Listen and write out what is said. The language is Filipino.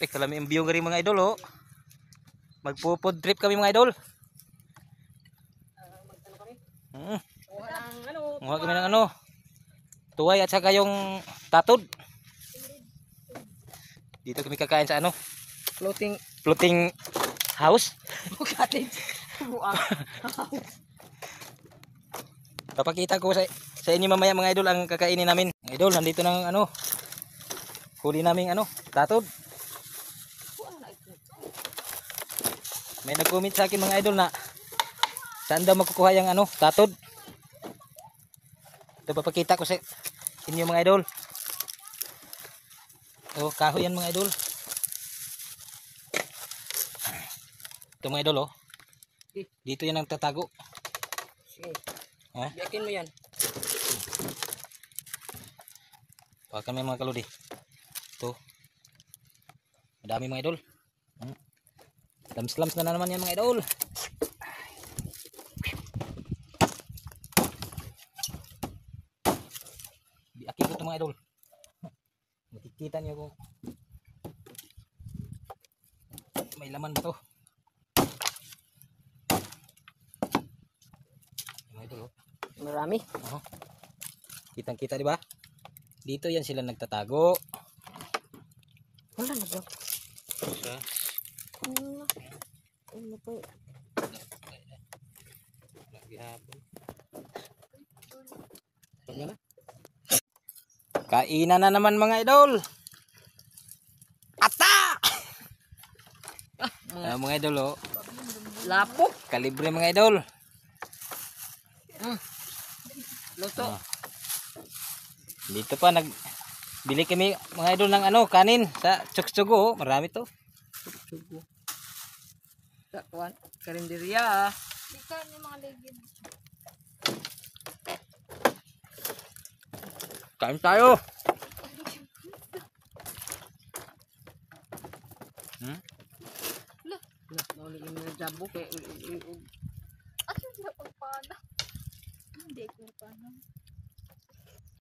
Kalami ang view gari mga idol oh. Magpo-food trip kami mga idol. Magtano kami. Kuha kami ng ano. Tuway at saka yung tatod. Dito kami kakain sa ano? Floating house. Cottage. Papakita ko sa inyo mamaya mga idol ang kakainin namin. Mga idol, nandito ng ano. Huli namin ano, tatod. May nag-comment sa akin mga idol na saan daw makukuha yung ano, tatod. Ito papakita ko sa inyo mga idol. Oh, kahoy yan mga idol. Ito mga idol oh. Dito yan ang tatago. Sige. Ha? Yakin mo yan. Pakan may mga kaludi. Ito. Madami mga idol. Lams-lams na naman yan mga idol. Biakin ko ito mga idol. Makikita niyo kung may laman ba ito. Mga idol oh. Marami. Kitang-kita di ba? Dito yan sila nagtatago. Wala na ba? Sa Ano po? gihapon. Kainan na naman mga idol. Ata! Mga idol oh. Lapok. Kalibre mga idol. Luto. Dito pa nagbili kami mga idol ng ano, kanin sa Tsuksugo oh. Marami to. Sugo. Kuan, karinderya. Ikan yung mga legend. Kain tayo. Maulit yung mga jabo kay At yung pagpana. Hindi ko pa